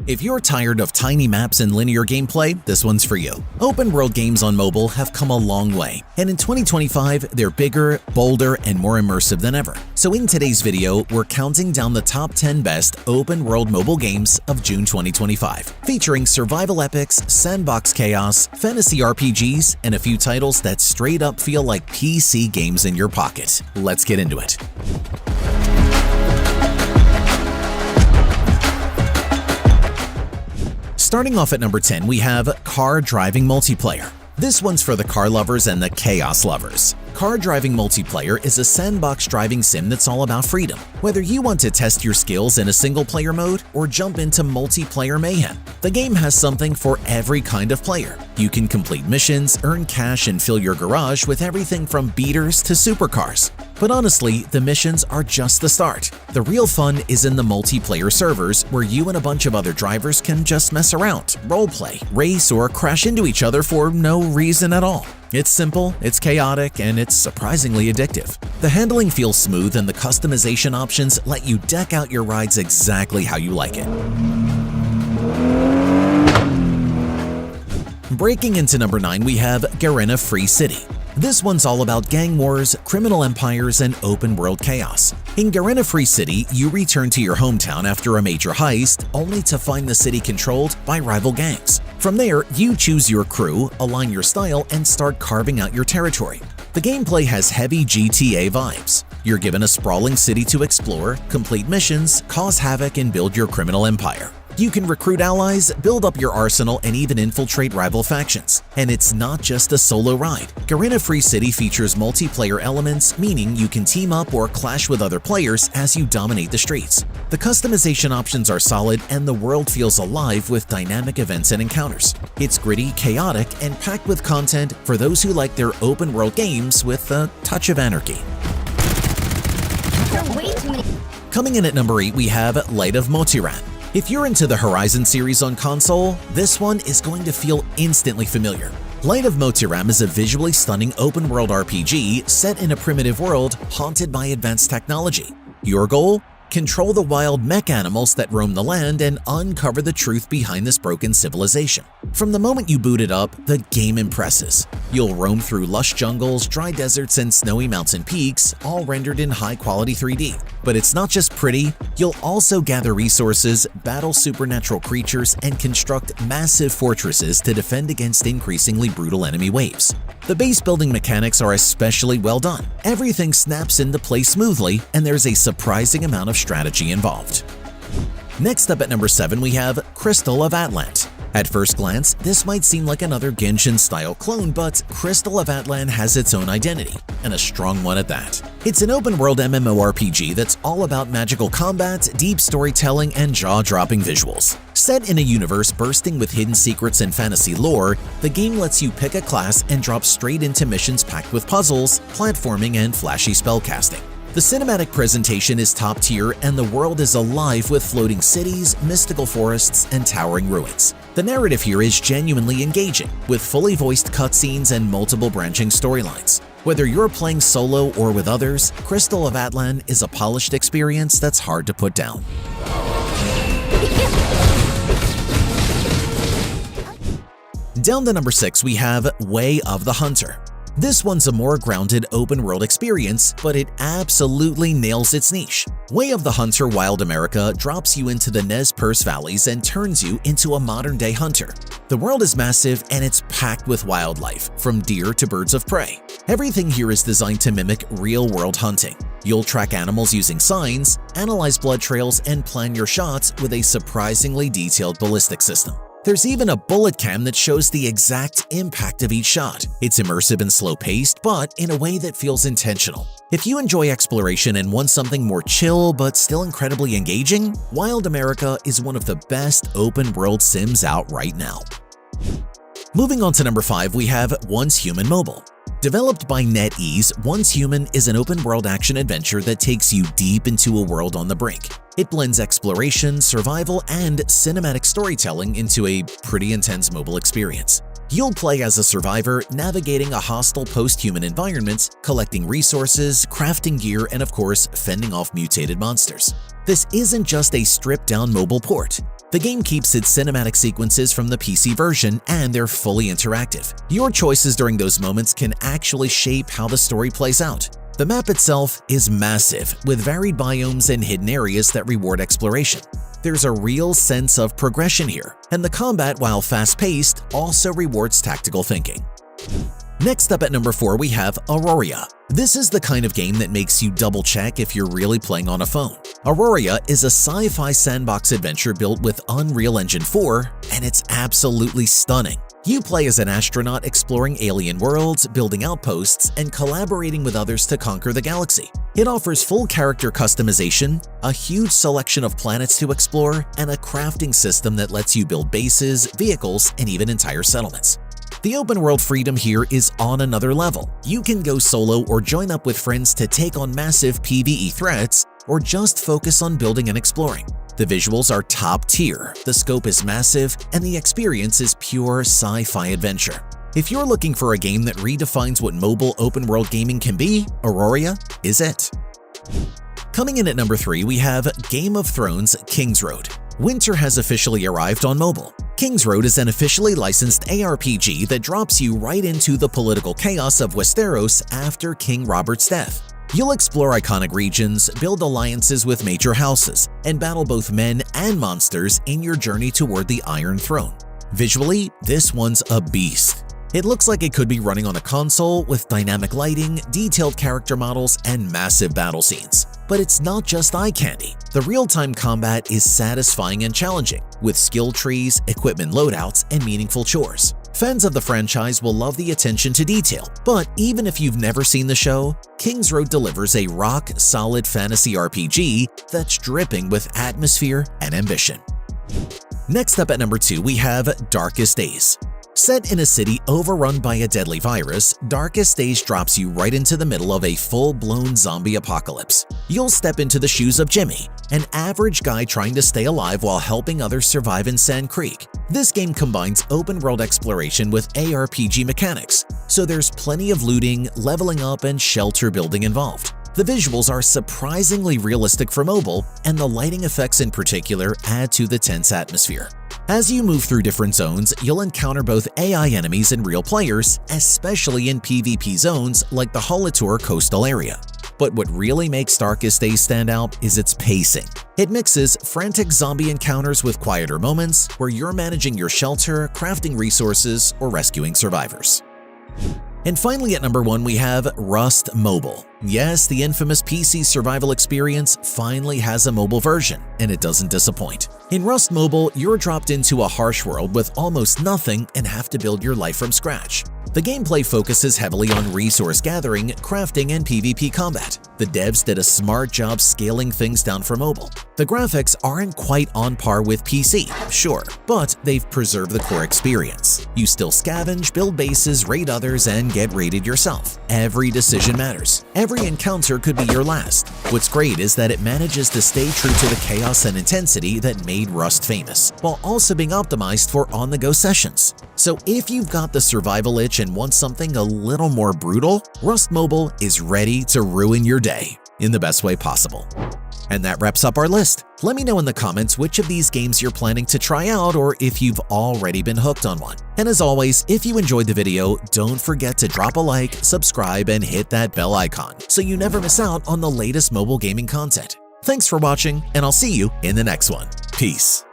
If you're tired of tiny maps and linear gameplay, this one's for you. Open-world games on mobile have come a long way, and in 2025, they're bigger, bolder, and more immersive than ever. So in today's video, we're counting down the top 10 best open-world mobile games of June 2025, featuring survival epics, sandbox chaos, fantasy RPGs, and a few titles that straight up feel like PC games in your pocket. Let's get into it. Starting off at number 10, we have Car Driving Multiplayer. This one's for the car lovers and the chaos lovers. Car Driving Multiplayer is a sandbox driving sim that's all about freedom. Whether you want to test your skills in a single-player mode or jump into multiplayer mayhem, the game has something for every kind of player. You can complete missions, earn cash, and fill your garage with everything from beaters to supercars. But honestly, the missions are just the start. The real fun is in the multiplayer servers where you and a bunch of other drivers can just mess around, roleplay, race, or crash into each other for no reason at all. It's simple, it's chaotic, and it's surprisingly addictive. The handling feels smooth and the customization options let you deck out your rides exactly how you like it. Breaking into number 9, we have Garena Free City. This one's all about gang wars, criminal empires, and open-world chaos. In Garena Free City, you return to your hometown after a major heist, only to find the city controlled by rival gangs. From there, you choose your crew, align your style, and start carving out your territory. The gameplay has heavy GTA vibes. You're given a sprawling city to explore, complete missions, cause havoc, and build your criminal empire. You can recruit allies, build up your arsenal, and even infiltrate rival factions. And it's not just a solo ride. Garena Free City features multiplayer elements, meaning you can team up or clash with other players as you dominate the streets. The customization options are solid, and the world feels alive with dynamic events and encounters. It's gritty, chaotic, and packed with content for those who like their open-world games with a touch of anarchy. Coming in at number 8, we have Light of Motiran. If you're into the Horizon series on console, this one is going to feel instantly familiar. Light of Motiram is a visually stunning open-world RPG set in a primitive world haunted by advanced technology. Your goal? Control the wild mech animals that roam the land and uncover the truth behind this broken civilization. From the moment you boot it up, the game impresses. You'll roam through lush jungles, dry deserts, and snowy mountain peaks, all rendered in high-quality 3D. But it's not just pretty, you'll also gather resources, battle supernatural creatures, and construct massive fortresses to defend against increasingly brutal enemy waves. The base-building mechanics are especially well done. Everything snaps into place smoothly, and there's a surprising amount of strategy involved. Next up at number 7, we have Crystal of Atlant. At first glance, this might seem like another Genshin-style clone, but Crystal of Atlant has its own identity, and a strong one at that. It's an open-world MMORPG that's all about magical combat, deep storytelling, and jaw-dropping visuals. Set in a universe bursting with hidden secrets and fantasy lore, the game lets you pick a class and drop straight into missions packed with puzzles, platforming, and flashy spellcasting. The cinematic presentation is top tier, and the world is alive with floating cities, mystical forests, and towering ruins. The narrative here is genuinely engaging, with fully voiced cutscenes and multiple branching storylines. Whether you're playing solo or with others, Crystal of Atlan is a polished experience that's hard to put down. Down to number 6, we have Way of the Hunter. This one's a more grounded open-world experience, but it absolutely nails its niche. Way of the Hunter Wild America drops you into the Nez Perce valleys and turns you into a modern-day hunter. The world is massive and it's packed with wildlife, from deer to birds of prey. Everything here is designed to mimic real-world hunting. You'll track animals using signs, analyze blood trails, and plan your shots with a surprisingly detailed ballistic system. There's even a bullet cam that shows the exact impact of each shot. It's immersive and slow-paced, but in a way that feels intentional. If you enjoy exploration and want something more chill but still incredibly engaging, Wild America is one of the best open-world sims out right now. Moving on to number 5, we have Once Human Mobile. Developed by NetEase, Once Human is an open-world action-adventure that takes you deep into a world on the brink. It blends exploration, survival, and cinematic storytelling into a pretty intense mobile experience. You'll play as a survivor, navigating a hostile post-human environment, collecting resources, crafting gear, and of course, fending off mutated monsters. This isn't just a stripped-down mobile port. The game keeps its cinematic sequences from the PC version, and they're fully interactive. Your choices during those moments can actually shape how the story plays out. The map itself is massive, with varied biomes and hidden areas that reward exploration. There's a real sense of progression here, and the combat, while fast-paced, also rewards tactical thinking. Next up at number 4, we have Aurora. This is the kind of game that makes you double-check if you're really playing on a phone. Aurora is a sci-fi sandbox adventure built with Unreal Engine 4, and it's absolutely stunning. You play as an astronaut exploring alien worlds, building outposts, and collaborating with others to conquer the galaxy. It offers full character customization, a huge selection of planets to explore, and a crafting system that lets you build bases, vehicles, and even entire settlements. The open world freedom here is on another level. You can go solo or join up with friends to take on massive PvE threats, or just focus on building and exploring. The visuals are top tier, the scope is massive, and the experience is pure sci-fi adventure. If you're looking for a game that redefines what mobile open-world gaming can be, Aurora is it. Coming in at number 3, we have Game of Thrones King's Road. Winter has officially arrived on mobile. King's Road is an officially licensed ARPG that drops you right into the political chaos of Westeros after King Robert's death. You'll explore iconic regions, build alliances with major houses, and battle both men and monsters in your journey toward the Iron Throne. Visually, this one's a beast. It looks like it could be running on a console with dynamic lighting, detailed character models, and massive battle scenes. But it's not just eye candy. The real-time combat is satisfying and challenging, with skill trees, equipment loadouts, and meaningful chores. Fans of the franchise will love the attention to detail, but even if you've never seen the show, King's Road delivers a rock-solid fantasy RPG that's dripping with atmosphere and ambition. Next up at number 2, we have Darkest Days. Set in a city overrun by a deadly virus, Darkest Days drops you right into the middle of a full-blown zombie apocalypse. You'll step into the shoes of Jimmy, an average guy trying to stay alive while helping others survive in Sand Creek. This game combines open-world exploration with ARPG mechanics, so there's plenty of looting, leveling up, and shelter building involved. The visuals are surprisingly realistic for mobile, and the lighting effects in particular add to the tense atmosphere. As you move through different zones, you'll encounter both AI enemies and real players, especially in PvP zones like the Halator coastal area. But what really makes Darkest Days stand out is its pacing. It mixes frantic zombie encounters with quieter moments where you're managing your shelter, crafting resources, or rescuing survivors. And finally at number 1, we have Rust Mobile. Yes, the infamous PC survival experience finally has a mobile version, and it doesn't disappoint. In Rust Mobile, you're dropped into a harsh world with almost nothing and have to build your life from scratch. The gameplay focuses heavily on resource gathering, crafting, and PvP combat. The devs did a smart job scaling things down for mobile. The graphics aren't quite on par with PC, sure, but they've preserved the core experience. You still scavenge, build bases, raid others, and get raided yourself. Every decision matters. Every encounter could be your last. What's great is that it manages to stay true to the chaos and intensity that made Rust famous, while also being optimized for on-the-go sessions. So if you've got the survival itch and want something a little more brutal, Rust Mobile is ready to ruin your day in the best way possible. And that wraps up our list. Let me know in the comments which of these games you're planning to try out or if you've already been hooked on one. And as always, if you enjoyed the video, don't forget to drop a like, subscribe, and hit that bell icon so you never miss out on the latest mobile gaming content. Thanks for watching, and I'll see you in the next one. Peace.